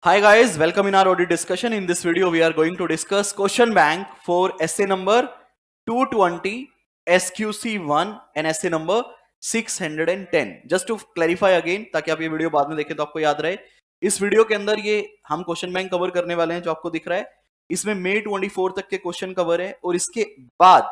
Hi guys, welcome in our audit discussion. In this video, we are going to discuss question bank for essay number 220, SQC1 and essay number 610. Just to clarify again, ताकि आप ये video बाद में देखें तो आपको याद रहे, इस वीडियो के अंदर ये हम क्वेश्चन बैंक कवर करने वाले हैं जो आपको दिख रहा है. इसमें मई 24 तक के क्वेश्चन कवर है और इसके बाद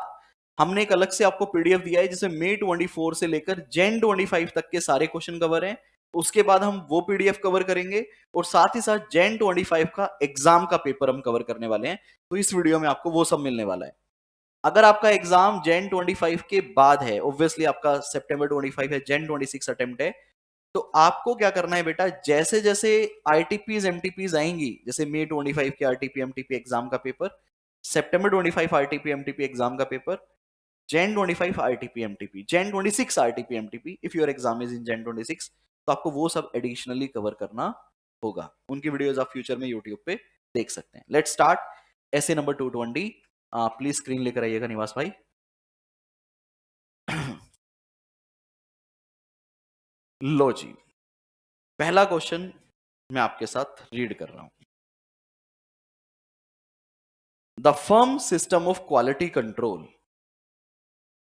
हमने एक अलग से आपको पीडीएफ दिया है जिसमें मई 24 से लेकर जैन 25 तक के सारे क्वेश्चन कवर हैं. उसके बाद हम वो पीडीएफ कवर करेंगे और साथ ही साथ जैन 25 का एग्जाम का पेपर हम कवर करने वाले हैं. तो इस वीडियो में आपको वो सब मिलने वाला है. अगर आपका एग्जाम जैन 25 के बाद है, ऑब्वियसली आपका सितंबर 25 है, जैन 26 अटेम्प्ट है, तो आपको क्या करना है बेटा, जैसे जैसे आरटीपीज एमटीपीज आएंगी, जैसे मई 25 के आरटीपी एमटीपी एग्जाम का पेपर, सितंबर 25 आरटीपी एमटीपी एग्जाम का paper, Jain 25 RTP MTP, Jain 26 RTP MTP, if your exam is in Jain 26, तो आपको वो सब एडिशनली कवर करना होगा. उनकी वीडियोस आप फ्यूचर में यूट्यूब पे देख सकते हैं. लेट्स स्टार्ट ऐसे नंबर 220. प्लीज स्क्रीन लेकर आइएगा निवास भाई. लो जी, पहला क्वेश्चन मैं आपके साथ रीड कर रहा हूं. The firm system of quality control,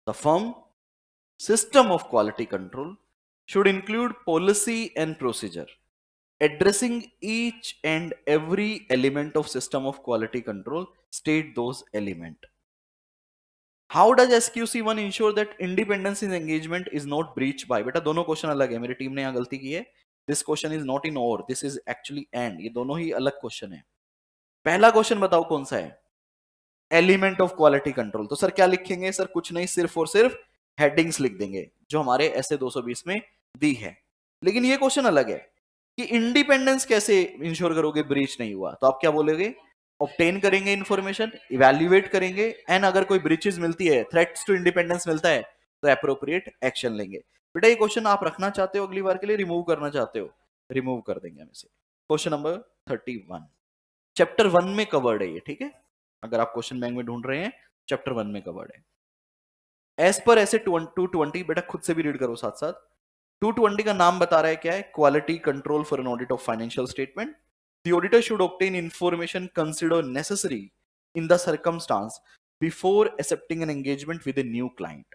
the firm system of quality control should include policy and procedure addressing each and every element of system of quality control. State those element. How does SQC1 ensure that independence in engagement is not breached by? बेटा दोनों question अलग है, मेरी team ने यहाँ गलती की है. This question is not in और, दिस इज एक्चुअली एंड. ये दोनों ही अलग क्वेश्चन है. पहला क्वेश्चन बताओ कौन सा है? Element of quality control. तो सर क्या लिखेंगे? सर कुछ नहीं, सिर्फ और सिर्फ हेडिंग्स लिख देंगे जो हमारे ऐसे 220 में दी है. लेकिन ये क्वेश्चन अलग है कि इंडिपेंडेंस कैसे इंश्योर करोगे ब्रीच नहीं हुआ. तो आप क्या बोलोगे? ऑब्टेन करेंगे इंफॉर्मेशन, इवैल्यूएट करेंगे, एंड अगर कोई ब्रीचेस मिलती है, थ्रेट्स टू इंडिपेंडेंस मिलता है, तो एप्रोप्रिएट एक्शन लेंगे. बेटा ये क्वेश्चन आप रखना चाहते हो अगली बार के लिए, रिमूव करना चाहते हो? रिमूव कर देंगे हम इसे. क्वेश्चन नंबर 31 चैप्टर 1 में कवर्ड है ये, ठीक है. अगर आप क्वेश्चन बैंक में ढूंढ रहे हैं, चैप्टर 1 में कवर्ड है. एज पर ऐसे 220, बेटा खुद से भी रीड करो साथ साथ. 220 का नाम बता रहा है क्या है? Quality control for an audit of financial statement. The auditor should obtain information consider necessary in the circumstance before accepting an engagement with a new client,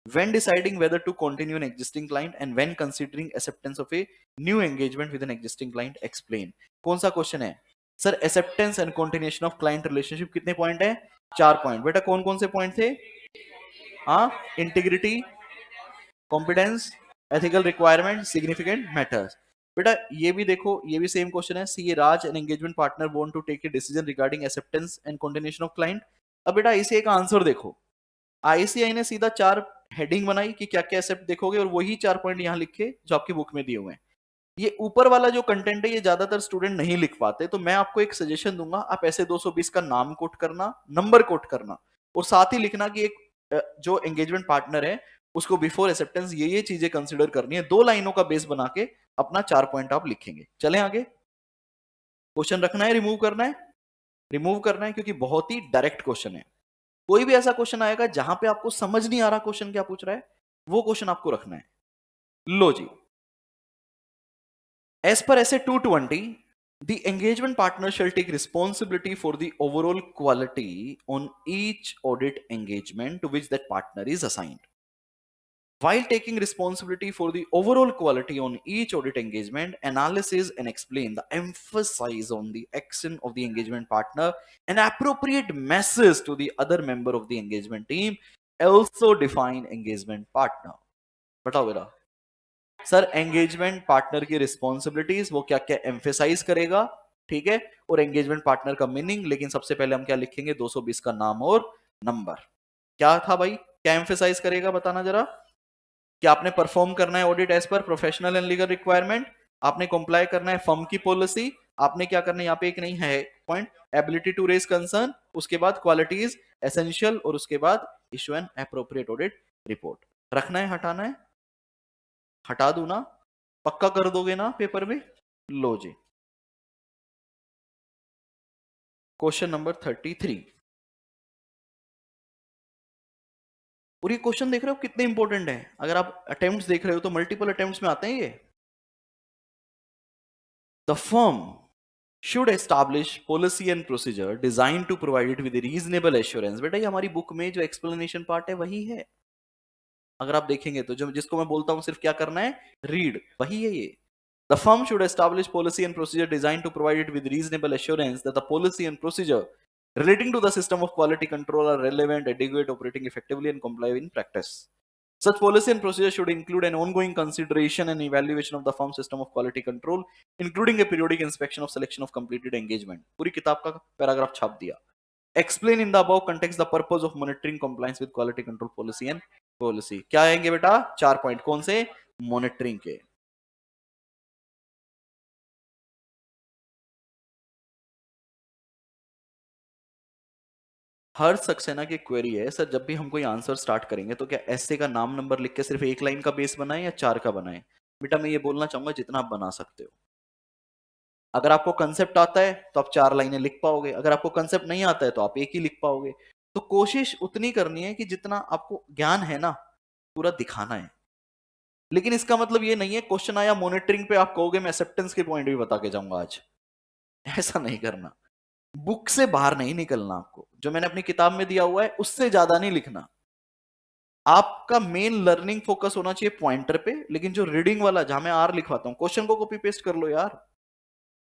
when deciding whether to continue an existing client and when considering acceptance of a new engagement with an existing client. Explain. कौन सा question है sir? Acceptance and continuation of client relationship. कितने point है? 4 point. बेटा कौन कौन से point थे? हाँ, integrity, competence, ethical requirement, significant matters. बेटा ये भी देखो, ये भी सेम क्वेश्चन है. CA Raj an engagement partner want to take a decision regarding acceptance and continuation of client. अब बेटा इसे एक आंसर देखो. आईसीआई ने सीधा 4 हेडिंग बनाई कि क्या क्या एक्सेप्ट देखोगे, और वही 4 पॉइंट यहां लिखे जो आपकी बुक में दिए हुए हैं. ये ऊपर वाला जो कंटेंट है ये ज्यादातर स्टूडेंट नहीं लिख पाते, तो मैं आपको एक सजेशन दूंगा, आप ऐसे 220 का नाम कोट करना, नंबर कोट करना, और साथ ही लिखना कि एक जो एंगेजमेंट पार्टनर है उसको बिफोर एक्सेप्टेंस ये चीजें कंसिडर करनी है. 2 लाइनों का बेस बना के अपना 4 पॉइंट आप लिखेंगे. चलें आगे. क्वेश्चन रखना है, रिमूव करना है? रिमूव करना है, क्योंकि बहुत ही डायरेक्ट क्वेश्चन है. कोई भी ऐसा क्वेश्चन आएगा जहां पे आपको समझ नहीं आ रहा क्वेश्चन क्या पूछ रहा है, वो क्वेश्चन आपको रखना है. लो जी, as per essay 220, the engagement partner shall take responsibility for the overall quality on each audit engagement to which that partner is assigned. While taking responsibility for the overall quality on each audit engagement, analysis and explain the emphasis on the action of the engagement partner and appropriate message to the other member of the engagement team. Also define engagement partner. बताओ बेटा, sir engagement partner की responsibilities वो क्या क्या emphasise करेगा, ठीक है, और एंगेजमेंट पार्टनर का मीनिंग. लेकिन सबसे पहले हम क्या लिखेंगे? 220 का नाम और नंबर. क्या था भाई? क्या एम्फेसाइज करेगा बताना जरा. क्या आपने परफॉर्म करना है audit as per professional and legal requirement, आपने कंप्लाई करना है फर्म की पॉलिसी, आपने क्या करना है, यहाँ पे एक नहीं है point, ability to raise concern, उसके बाद क्वालिटीज एसेंशियल, और उसके बाद issue an appropriate audit report. रखना है, हटाना है? हटा दूं ना? पक्का कर दोगे ना पेपर में? लो जी, क्वेश्चन नंबर 33. और ये क्वेश्चन देख रहे हो कितने इंपॉर्टेंट है. अगर आप अटेम्प्ट्स देख रहे हो तो मल्टीपल अटेम्प्ट्स में आते हैं ये. The firm should establish policy and procedure designed to provide it with a reasonable assurance. बेटा ये हमारी बुक में जो एक्सप्लेनेशन पार्ट है वही है, अगर आप देखेंगे तो जो जिसको मैं बोलता हूं सिर्फ क्या करना है, रीड, वही है ये. The firm should establish policy and procedure designed to provide it with reasonable assurance that the policy and procedure relating to the system of quality control are relevant, adequate, operating effectively, and comply in practice. Such policy and procedure should include an ongoing consideration and evaluation of the firm's system of quality control, including a periodic inspection of selection of completed engagement. पूरी किताब का paragraph छाप दिया. Explain in the above context the purpose of monitoring compliance with quality control policy and policy. क्या आएंगे बेटा? 4 point. कौन से? मॉनिटरिंग के. हर सक्सेना की क्वेरी है सर, जब भी हम कोई आंसर स्टार्ट करेंगे तो क्या ऐसे का नाम नंबर लिख के सिर्फ एक लाइन का बेस बनाएं या 4 का बनाएं? बेटा मैं ये बोलना चाहूंगा जितना आप बना सकते हो. अगर आपको कंसेप्ट आता है तो आप 4 लाइनें लिख पाओगे, अगर आपको कंसेप्ट नहीं आता है तो आप एक ही लिख पाओगे. तो कोशिश उतनी करनी है कि जितना आपको ज्ञान है ना पूरा दिखाना है. लेकिन इसका मतलब ये नहीं है क्वेश्चन आया मॉनिटरिंग पे आप कहोगे मैं एक्सेप्टेंस के पॉइंट भी बता के जाऊंगा आज. ऐसा नहीं करना. बुक से बाहर नहीं निकलना. आपको जो मैंने अपनी किताब में दिया हुआ है उससे ज्यादा नहीं लिखना. आपका मेन लर्निंग फोकस होना चाहिए पॉइंटर पे, लेकिन जो रीडिंग वाला जहां मैं आर लिखवाता हूं क्वेश्चन को कॉपी पेस्ट कर लो यार.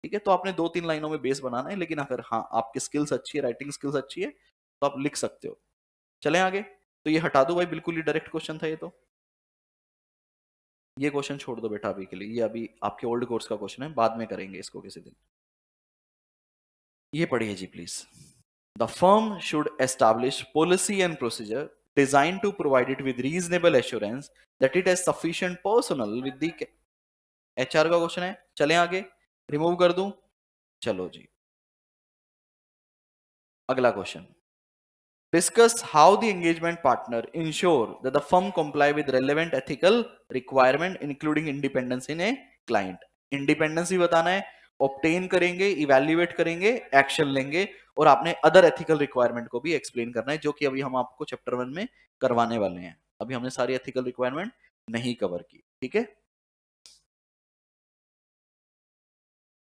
ठीक है, तो आपने 2-3 लाइनों में बेस बनाना है, लेकिन अगर हाँ आपकी स्किल्स अच्छी है, राइटिंग स्किल्स अच्छी है तो आप लिख सकते हो. चलें आगे. तो ये हटा दो भाई, बिल्कुल ही डायरेक्ट क्वेश्चन था ये. तो ये क्वेश्चन छोड़ दो बेटा अभी के लिए, ये अभी आपके ओल्ड कोर्स का क्वेश्चन है, बाद में करेंगे इसको किसी दिन. ये पढ़िए जी please. The firm should establish policy and procedure designed to provide it with reasonable assurance that it has sufficient personnel with the HR का क्वेश्चन है. चलें आगे, रिमूव कर दूं. चलो जी, अगला question. Discuss how the engagement partner ensure that the firm comply with relevant ethical requirement including independence in a client. Independence भी बताना है, ऑब्टेन करेंगे, इवेल्युएट करेंगे, एक्शन लेंगे, और आपने अदर एथिकल रिक्वायरमेंट को भी एक्सप्लेन करना है, जो कि अभी हम आपको चैप्टर 1 में करवाने वाले हैं. अभी हमने सारी एथिकल रिक्वायरमेंट नहीं कवर की. ठीक है.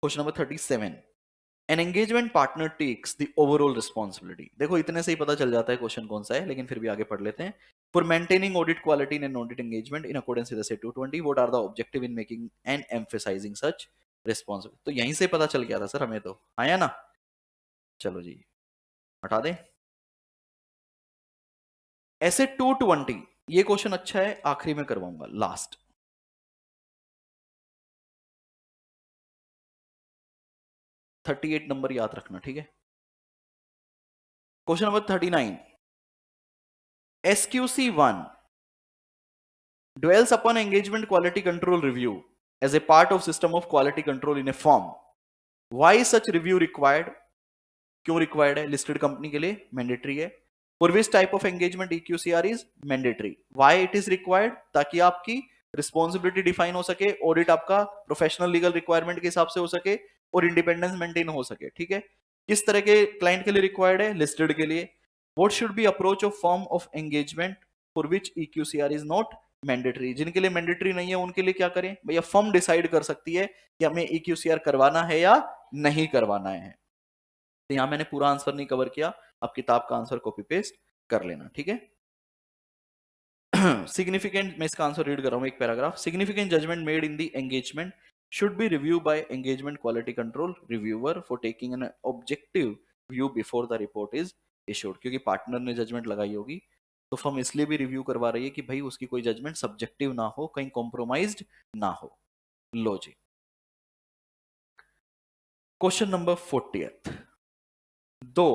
Question number 37. An engagement partner takes the overall responsibility. देखो इतने से ही पता चल जाता है क्वेश्चन कौन सा है, लेकिन फिर भी आगे पढ़ लेते हैं. For maintaining audit quality in an audit engagement in accordance with set 220 what are the objective in making and emphasising such responsibility. तो यहीं से पता चल गया था सर हमें, तो आया ना. चलो जी हटा दें. ऐसे 220 ये क्वेश्चन अच्छा है, आखिरी में करवाऊंगा, लास्ट. 38 नंबर याद रखना. ठीक है. Question number 39. SQC1 dwells upon engagement quality control review as a part of system of quality control in a firm. Why is such review required? क्यों रिक्वायर्ड है? लिस्टेड कंपनी के लिए मैंडेटरी है. For which type of engagement EQCR is mandatory. Why it is required? ताकि आपकी responsibility define हो सके, audit आपका प्रोफेशनल लीगल रिक्वायरमेंट के हिसाब से हो सके, और इंडिपेंडेंस मेंटेन हो सके. ठीक है. किस तरह के क्लाइंट के लिए रिक्वायर्ड है? लिस्टेड के लिए. What should be approach of form of engagement for which EQCR is not mandatory. जिनके लिए मैंडेटरी नहीं है उनके लिए क्या करें भैया? फर्म डिसाइड कर सकती है कि हमें EQCR करवाना है या नहीं करवाना है. तो यहां मैंने पूरा आंसर नहीं कवर किया, अब किताब का आंसर कॉपी पेस्ट कर लेना. ठीक है. सिग्निफिकेंट, मैं इसका आंसर रीड कर रहा हूं एक paragraph. Significant judgment made in the engagement should be reviewed by engagement quality control reviewer for taking an objective view before the report is issued. क्योंकि पार्टनर ने जजमेंट लगाई होगी तो फर्म इसलिए भी रिव्यू करवा रही है कि भाई उसकी कोई जजमेंट सब्जेक्टिव ना हो, कहीं कॉम्प्रोमाइज्ड ना हो. लो जी. Question number 40th. दो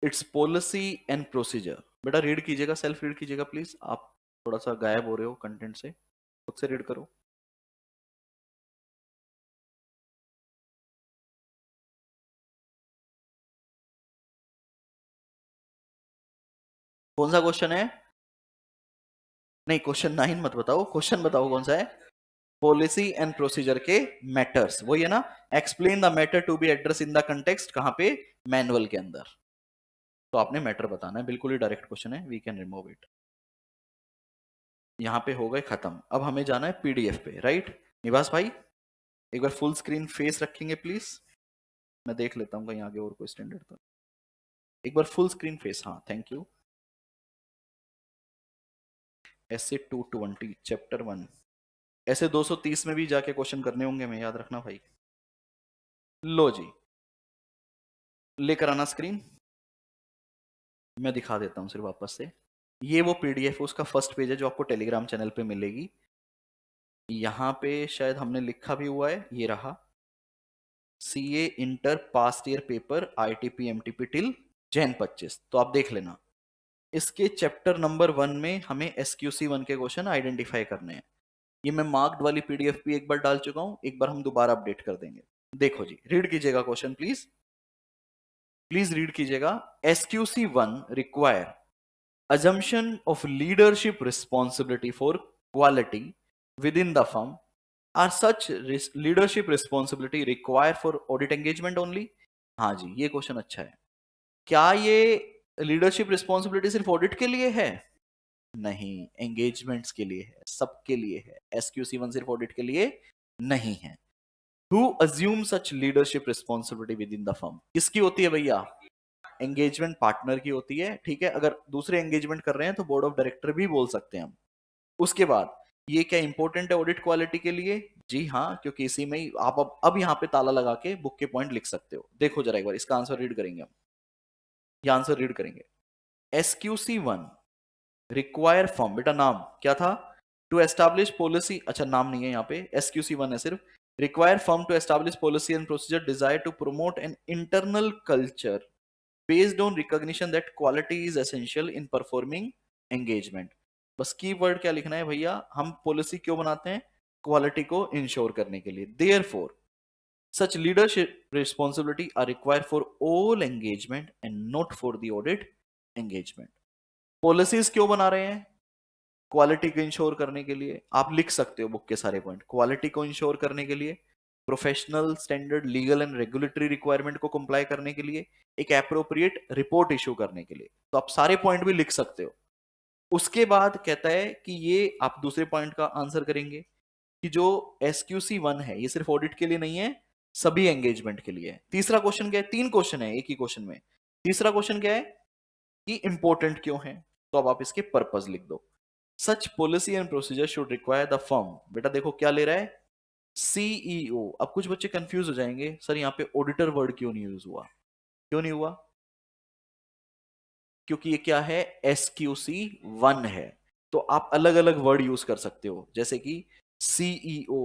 इट्स पॉलिसी एंड प्रोसीजर. बेटा रीड कीजिएगा, सेल्फ रीड कीजिएगा प्लीज. आप थोड़ा सा गायब हो रहे हो कंटेंट से, खुद से रीड करो. कौन सा क्वेश्चन है? नहीं क्वेश्चन 9 मत बताओ, क्वेश्चन बताओ कौन सा है. पॉलिसी एंड प्रोसीजर के मैटर्स, वही है ना. Explain the matter to be address in the context. कहां पे? मैनुअल के अंदर. तो आपने मैटर बताना है, बिल्कुल ही डायरेक्ट क्वेश्चन है. We can remove it. यहां पे हो गए खत्म. अब हमें जाना है PDF पे, राइट. निवास भाई एक बार फुल स्क्रीन फेस रखेंगे प्लीज. मैं देख लेता हूँ कहीं आगे और कोई स्टैंडर्ड तो। एक बार फुल स्क्रीन फेस, हाँ थैंक यू। ऐसे 220 चैप्टर 1, ऐसे 230 में भी जाके क्वेश्चन करने होंगे, मैं याद रखना भाई। लो जी, लेकर आना स्क्रीन, मैं दिखा देता हूं सिर्फ वापस से। ये वो पीडीएफ, उसका फर्स्ट पेज है जो आपको टेलीग्राम चैनल पे मिलेगी। यहां पे शायद हमने लिखा भी हुआ है, ये रहा, CA inter past year paper ITP MTP till Jan 25, तो आप देख लेना। इसके चैप्टर नंबर 1 में हमें एसक्यूसी 1 के क्वेश्चन आइडेंटिफाई करने हैं। ये मैं मार्क्ड वाली पीडीएफ भी एक बार डाल चुका हूं, एक बार हम दोबारा अपडेट कर देंगे। देखो जी, रीड कीजिएगा क्वेश्चन प्लीज, प्लीज रीड कीजिएगा। SQC 1 require assumption of leadership responsibility for quality within the firm. Are such leadership responsibility required for audit engagement only? हाँ जी, ये क्वेश्चन अच्छा है। क्या ये लीडरशिप रिस्पॉन्सिबिलिटी सिर्फ ऑडिट के लिए है? नहीं, एंगेजमेंट्स के लिए है, सबके लिए है। एसक्यूसी 1 सिर्फ ऑडिट के लिए नहीं है। Who assume such leadership responsibility within the firm? किसकी होती है भैया? एंगेजमेंट पार्टनर की होती है, ठीक है। अगर दूसरे एंगेजमेंट कर रहे हैं तो बोर्ड ऑफ डायरेक्टर भी बोल सकते हैं हम। उसके बाद ये क्या इंपॉर्टेंट है ऑडिट क्वालिटी के लिए? जी हाँ, क्योंकि इसी में ही आप अब यहाँ पे ताला लगा के बुक के पॉइंट लिख सकते हो। देखो जरा एक बार इसका आंसर रीड करेंगे हम, ये आंसर रीड करेंगे। एसक्यूसी 1 रिक्वायर फॉर्म, बेटा नाम क्या था? टू एस्टैब्लिश पॉलिसी, अच्छा नाम नहीं है यहाँ पे, एसक्यूसी 1 है सिर्फ। Require firm to establish policy and procedure desire to promote an internal culture based on recognition that quality is essential in performing engagement। बस कीवर्ड क्या लिखना है भैया, हम पॉलिसी क्यों बनाते हैं? क्वालिटी को इंश्योर करने के लिए। therefore such leadership responsibility are required for all engagement and not for the audit engagement। Policies क्यों बना रहे हैं? क्वालिटी को इंश्योर करने के लिए। आप लिख सकते हो बुक के सारे पॉइंट, क्वालिटी को इंश्योर करने के लिए, professional standard legal and regulatory requirement को कंप्लाई करने के लिए, एक एप्रोप्रिएट रिपोर्ट इशू करने के लिए। तो आप सारे पॉइंट भी लिख सकते हो। उसके बाद कहता है कि ये आप दूसरे पॉइंट का आंसर करेंगे कि जो एसक्यूसी 1 है ये सिर्फ ऑडिट के लिए नहीं है, सभी एंगेजमेंट के लिए है। तीसरा क्वेश्चन क्या है? 3 क्वेश्चन है एक ही क्वेश्चन में। तीसरा क्वेश्चन क्या है कि इंपॉर्टेंट क्यों है? तो अब आप इसके पर्पस लिख दो। Such policy and procedure should require the firm, बेटा देखो क्या ले रहा है, सीईओ। अब कुछ बच्चे कंफ्यूज हो जाएंगे, सर यहाँ पे ऑडिटर वर्ड क्यों नहीं यूज हुआ? क्यों नहीं हुआ? क्योंकि ये क्या है, एसक्यूसी 1 है। तो आप अलग अलग वर्ड यूज कर सकते हो, जैसे कि CEO,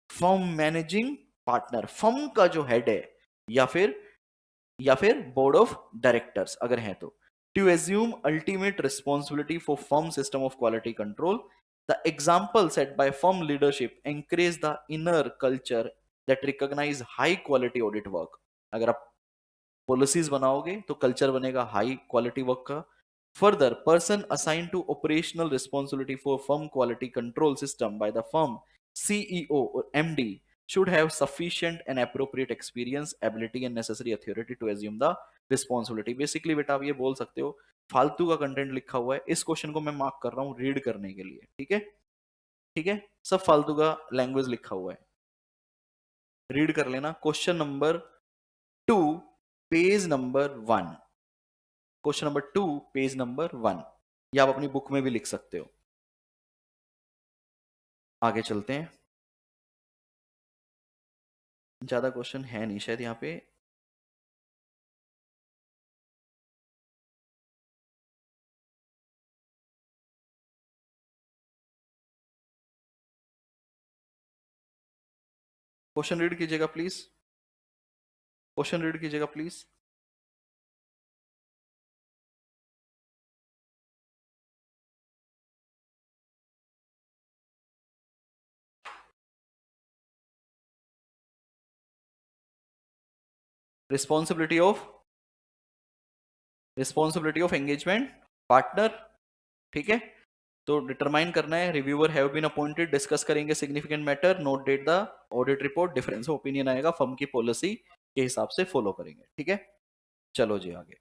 firm managing partner, firm का जो हेड है, या फिर बोर्ड ऑफ डायरेक्टर्स अगर हैं तो। To assume ultimate responsibility for firm system of quality control, the example set by firm leadership encourage the inner culture that recognise high quality audit work. अगर आप पॉलिसीज बनाओगे तो कल्चर बनेगा high quality work का। Further person assign to operational responsibility for firm quality control system by the firm CEO और MD should have sufficient and appropriate experience, ability and necessary authority to assume the responsibility। Basically बेटा आप ये बोल सकते हो फालतू का content लिखा हुआ है, इस क्वेश्चन को मैं मार्क कर रहा हूं रीड करने के लिए, ठीक है? ठीक है, सब फालतू का लैंग्वेज लिखा हुआ है, रीड कर लेना। Question number 2 page number 1, question number 2 page number 1, या आप अपनी बुक में भी लिख सकते हो। आगे चलते हैं, ज्यादा क्वेश्चन है नहीं शायद यहाँ पे। क्वेश्चन रीड कीजिएगा प्लीज, क्वेश्चन रीड कीजिएगा please. Responsibility of engagement partner, ठीक है। तो डिटरमाइन करना है, reviewer have been appointed, discuss करेंगे significant matter, not date the audit report, difference of opinion आएगा, फर्म की पॉलिसी के हिसाब से फॉलो करेंगे, ठीक है। चलो जी आगे,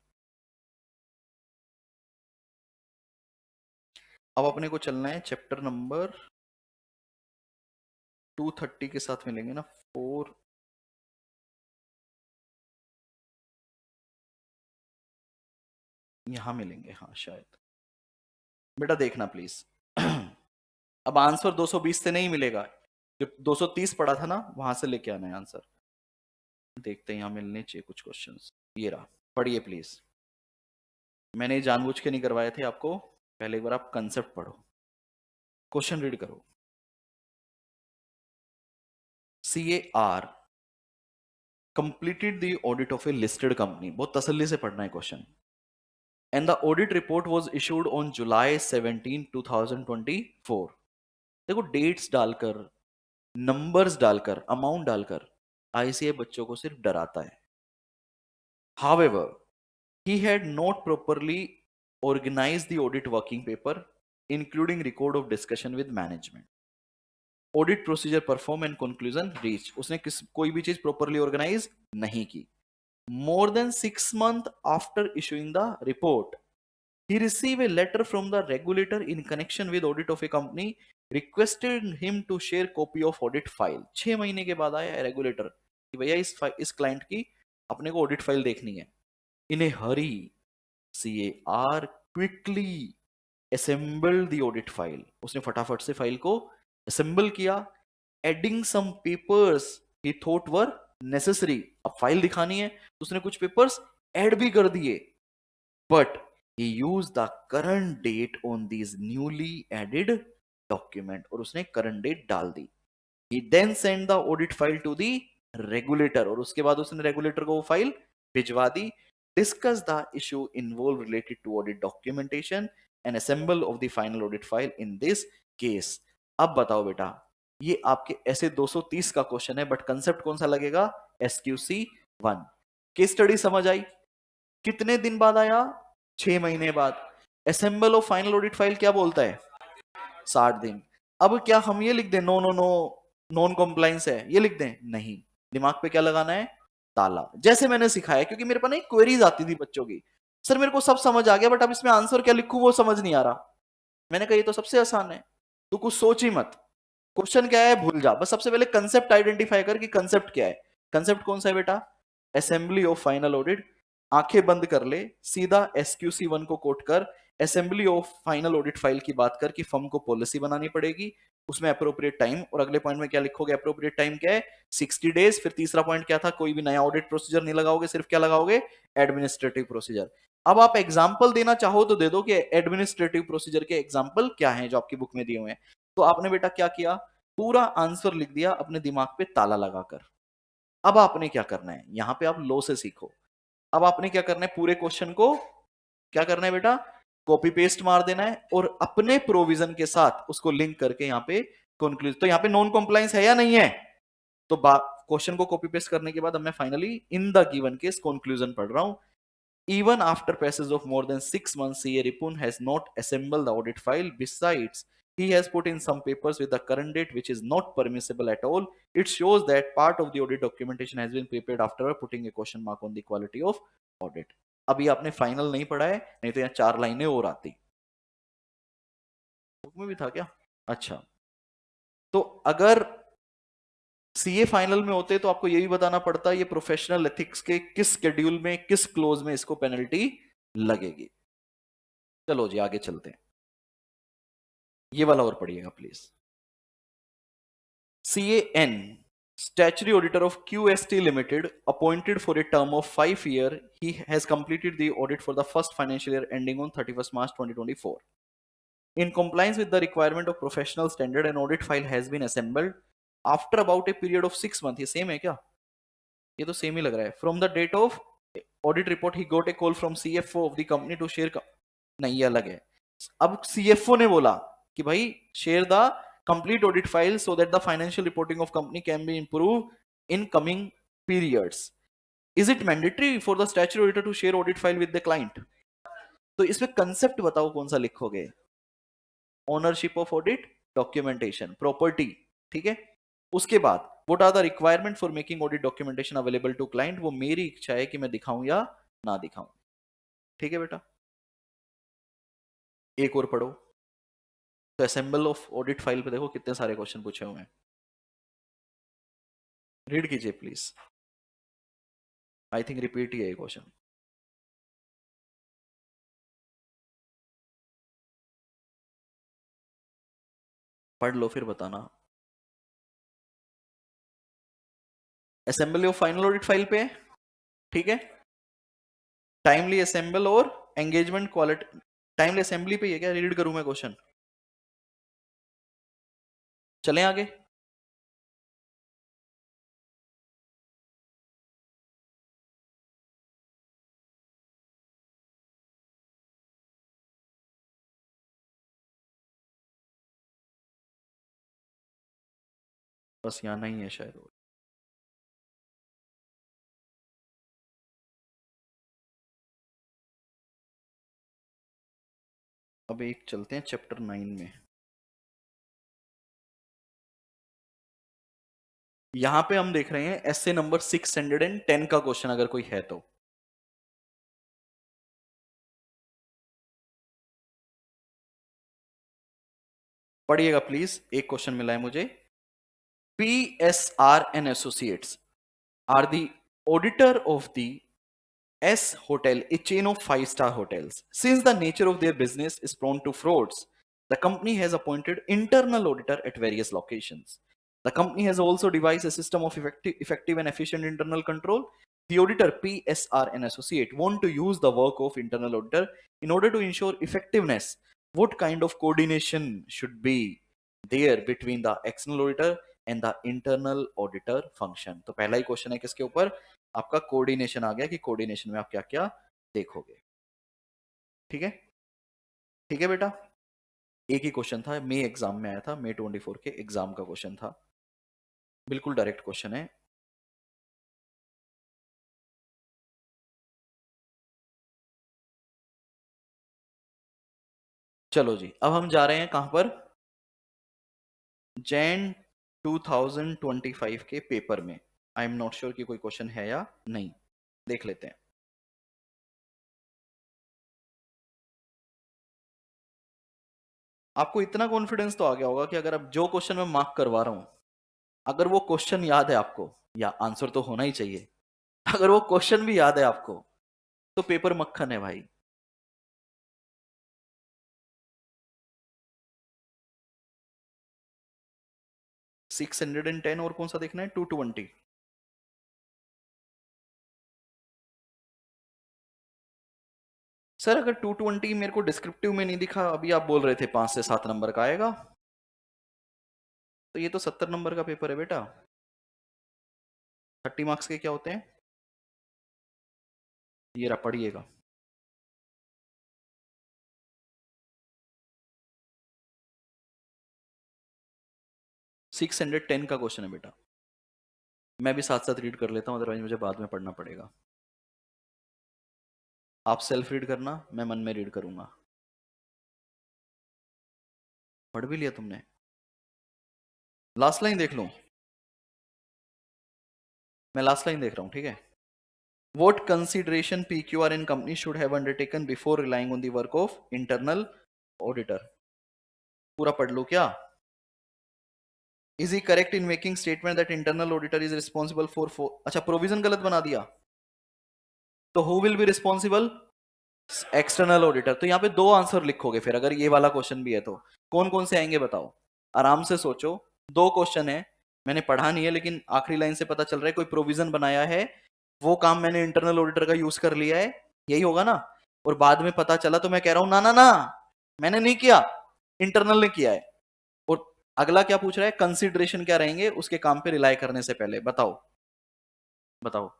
अब अपने को चलना है चैप्टर नंबर 230 के साथ मिलेंगे ना, 4 यहां मिलेंगे, हाँ शायद। बेटा देखना प्लीज। अब आंसर 220 से नहीं मिलेगा, जो 230 पड़ा था ना वहां से लेके आना है आंसर। देखते हैं, यहां मिलने चाहिए कुछ क्वेश्चंस। ये रहा, पढ़िए प्लीज। मैंने जानबूझ के नहीं करवाए थे आपको, पहले एक बार आप कंसेप्ट पढ़ो, क्वेश्चन रीड करो। CAR completed the audit of a listed company, बहुत तसल्ली से पढ़ना है question. And the audit report was issued on July 17, 2024. देखो डेट्स डालकर, नंबर्स डालकर, अमाउंट डालकर ICAI बच्चों को सिर्फ डराता है। However, he had not properly organized the audit working paper, including record of discussion with management. Audit procedure perform and conclusion reach. उसने कोई भी चीज properly organize नहीं की। More than 6 months after issuing the report, he received a letter from the regulator in connection with audit of a company, requested him to share copy of audit file. 6 महीने के बाद आया regulator कि भैया इस client की अपने को ऑडिट फाइल देखनी है। In a hurry, CAR quickly assembled the audit file. उसने फटाफट से फाइल को assemble किया, adding some papers he thought were necessary. अब फाइल दिखानी है तो उसने कुछ पेपर्स ऐड भी कर दिए, but he used the current date on these newly added document, और उसने current date डाल दी। He then sent the audit file to the regulator, और उसके बाद उसने regulator को वो फाइल भिजवा दी। Discuss the issue involved related to audit documentation and assemble of the final audit file in this case. अब बताओ बेटा, ये आपके ऐसे 230 का क्वेश्चन है, बट कंसेप्ट कौन सा लगेगा? SQC 1। केस स्टडी समझ आई? कितने दिन बाद आया? 6 महीने बाद। Assemble of final audit file क्या बोलता है? 60 दिन। अब क्या हम ये लिख दें no no no non compliance है, ये लिख दें? नहीं, दिमाग पे क्या लगाना है? ताला, जैसे मैंने सिखाया। क्योंकि मेरे पास ना क्वेरीज आती थी बच्चों की, सर मेरे को सब समझ आ गया बट अब इसमें आंसर क्या लिखूं वो समझ नहीं आ रहा। मैंने कहा ये तो सबसे आसान है, तू कुछ सोच ही मत, क्वेश्चन क्या है भूल जा, बस सबसे पहले कंसेप्ट आइडेंटिफाई कर कि कंसेप्ट क्या है। कंसेप्ट कौन सा है बेटा? Assembly of final audit. आंखें बंद कर ले, सीधा SQC 1 को कोट कर, assembly of final audit file की बात कर कि फर्म को पॉलिसी बनानी पड़ेगी, उसमें अप्रोप्रिएट टाइम, और अगले पॉइंट में क्या लिखोगे? अप्रोप्रिएट टाइम क्या है? 60 डेज। फिर तीसरा पॉइंट क्या था? कोई भी नया ऑडिट प्रोसीजर नहीं लगाओगे, सिर्फ क्या लगाओगे? Administrative procedure. अब आप एग्जाम्पल देना चाहो तो दे दो कि एडमिनिस्ट्रेटिव प्रोसीजर के एग्जाम्पल क्या है जो आपकी बुक में दिए हुए हैं। तो आपने बेटा क्या किया? पूरा आंसर लिख दिया अपने दिमाग पे ताला लगाकर। अब आपने क्या करना है? यहां पे आप लो से सीखो। अब आपने क्या करना है? पूरे क्वेश्चन को क्या करना है बेटा? कॉपी पेस्ट मार देना है और अपने प्रोविजन के साथ उसको लिंक करके यहां पे कंक्लूजन। तो यहां पे नॉन कंप्लायंस है या नहीं है? तो क्वेश्चन को कॉपी पेस्ट करने के बाद अब मैं finally in the given case conclusion पढ़ रहा हूं। Even after passage of more than 6 months, CA Ripun has not assembled the audit file. Besides, he has put in some papers with the current date, which is not permissible at all. It shows that part of the audit documentation has been prepared after putting a question mark on the quality of audit. अभी आपने final नहीं पढ़ा है, नहीं तो यहाँ 4 लाइनें और आती। बुक में भी था क्या? अच्छा, तो अगर सीए फाइनल में होते तो आपको ये भी बताना पड़ता ये प्रोफेशनल एथिक्स के किस शेड्यूल में, किस क्लोज में इसको पेनल्टी लगेगी। चलो जी आगे चलते हैं, ये वाला और पढ़िएगा please. CAN, statutory auditor of QST Limited, appointed for a term of 5 years. He has completed the audit for the first financial year ending on 31st March 2024. In compliance with the requirement of professional standard, an audit file has been assembled after about a period of 6 months. ये same है क्या? ये तो same ही लग रहा है। From the date of audit report, he got a call from CFO of the company to share। नहीं, ये अलग है। अब CFO ने बोला कि भाई share the complete audit file so that the financial reporting of company can be improved in coming periods. Is it mandatory for the statutory auditor to share audit file with the client? तो इसमें concept बताओ कौन सा लिखोगे? Ownership of audit documentation, property, ठीक है। उसके बाद what are the requirement for making audit documentation available to client, वो मेरी इच्छा है कि मैं दिखाऊं या ना दिखाऊं, ठीक है बेटा। एक और पढ़ो, तो असेंबल ऑफ ऑडिट फाइल पे देखो कितने सारे क्वेश्चन पूछे हुए हैं, रीड कीजिए प्लीज। आई थिंक रिपीट ही है ये क्वेश्चन। पढ़ लो फिर बताना। Assembly of final audit file पे, ठीक है। टाइमली असेंबल और एंगेजमेंट क्वालिटी, टाइमली असेंबली पे ये क्या रीड करूं मैं क्वेश्चन? चलें आगे। बस यहाँ नहीं है शायद। अब एक चलते हैं चैप्टर 9 में। यहां पे हम देख रहे हैं एसए नंबर 610 का क्वेश्चन, अगर कोई है तो। पढ़िएगा प्लीज, एक क्वेश्चन मिला है मुझे। PSR and Associates are the auditor of the S Hotel, a chain of 5-star hotels. Since the nature of their business is prone to frauds, the company has appointed internal auditor at various locations. The company has also devised a system of effective and efficient internal control. The auditor PSR and Associate want to use the work of internal auditor in order to ensure effectiveness. What kind of coordination should be there between the external auditor and the internal auditor function? तो पहला ही question है किसके ऊपर? आपका coordination आ गया कि coordination में आप क्या क्या देखोगे। ठीक है, ठीक है बेटा। एक ही क्वेश्चन था, मई एग्जाम में आया था, मई 24 के एग्जाम का क्वेश्चन था, बिल्कुल डायरेक्ट क्वेश्चन है। चलो जी, अब हम जा रहे हैं कहां पर? जैन 2025 के पेपर में। आई एम नॉट श्योर कि कोई क्वेश्चन है या नहीं, देख लेते हैं। आपको इतना कॉन्फिडेंस तो आ गया होगा कि अगर अब जो क्वेश्चन मैं मार्क करवा रहा हूं, अगर वो क्वेश्चन याद है आपको, या आंसर तो होना ही चाहिए, अगर वो क्वेश्चन भी याद है आपको, तो पेपर मक्खन है भाई। सिक्स 610 और कौन सा देखना है? 220। सर अगर 220 मेरे को डिस्क्रिप्टिव में नहीं दिखा, अभी आप बोल रहे थे 5 से 7 नंबर का आएगा, तो ये तो 70 नंबर का पेपर है बेटा। 30 मार्क्स के क्या होते हैं? ये रहा, पढ़िएगा। सिक्स 610 का क्वेश्चन है बेटा। मैं भी साथ साथ रीड कर लेता हूं, अदरवाइज मुझे बाद में पढ़ना पड़ेगा। आप सेल्फ रीड करना, मैं मन में रीड करूंगा। पढ़ भी लिया तुमने? लास्ट लाइन देख लूं? मैं लास्ट लाइन देख रहा हूं, ठीक है। What consideration PQR and company should have undertaken before relying on the work of internal auditor? पूरा पढ़ लो क्या? Is he correct in making statement that internal auditor is responsible for अच्छा प्रोविजन गलत बना दिया, तो who will be responsible? External auditor. तो यहाँ पे दो आंसर लिखोगे फिर, अगर ये वाला क्वेश्चन भी है तो। कौन कौन से आएंगे बताओ, आराम से सोचो। दो क्वेश्चन है, मैंने पढ़ा नहीं है लेकिन आखिरी लाइन से पता चल रहा है कोई प्रोविजन बनाया है, वो काम मैंने इंटरनल ऑडिटर का यूज कर लिया है, यही होगा ना। और बाद में पता चला तो मैं कह रहा हूं ना ना ना, मैंने नहीं किया, इंटरनल ने किया है। और अगला क्या पूछ रहा है? कंसिडरेशन क्या रहेंगे उसके काम पे रिलाई करने से पहले, बताओ बताओ।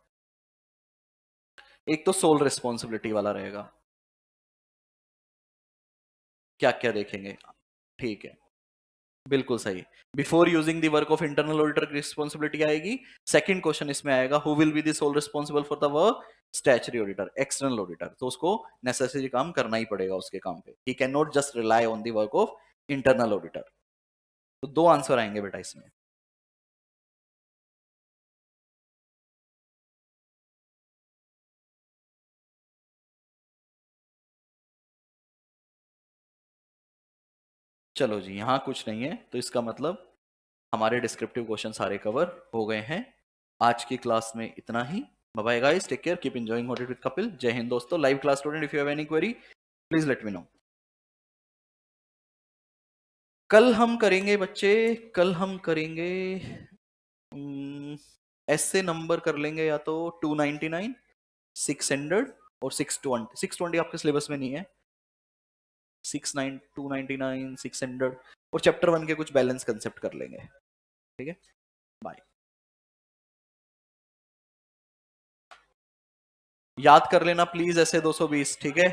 एक तो सोल रिस्पॉन्सिबिलिटी वाला रहेगा, क्या क्या देखेंगे? ठीक है, बिल्कुल सही। Before using the work of internal auditor की रिस्पॉन्सिबिलिटी आएगी। सेकंड क्वेश्चन इसमें आएगा, who will be the sole responsible for the work? Statutory auditor, external auditor. तो उसको नेसेसरी काम करना ही पड़ेगा उसके काम पे, he can not just rely on the work of internal auditor. तो दो आंसर आएंगे बेटा इसमें। चलो जी, यहां कुछ नहीं है, तो इसका मतलब हमारे डिस्क्रिप्टिव क्वेश्चन सारे कवर हो गए हैं। आज की क्लास में इतना ही। Bye bye guys, take care, keep enjoying audit with Kapil. जय हिंद दोस्तों। Live class student, if you have any query please let me know. कल हम करेंगे बच्चे, कल हम करेंगे ऐसे नंबर कर लेंगे या तो 299, 600 और 620। 620 आपके सिलेबस में नहीं है। 299, 600 और चैप्टर 1 के कुछ बैलेंस कंसेप्ट कर लेंगे। ठीक है, बाय। याद कर लेना प्लीज ऐसे 220, ठीक है।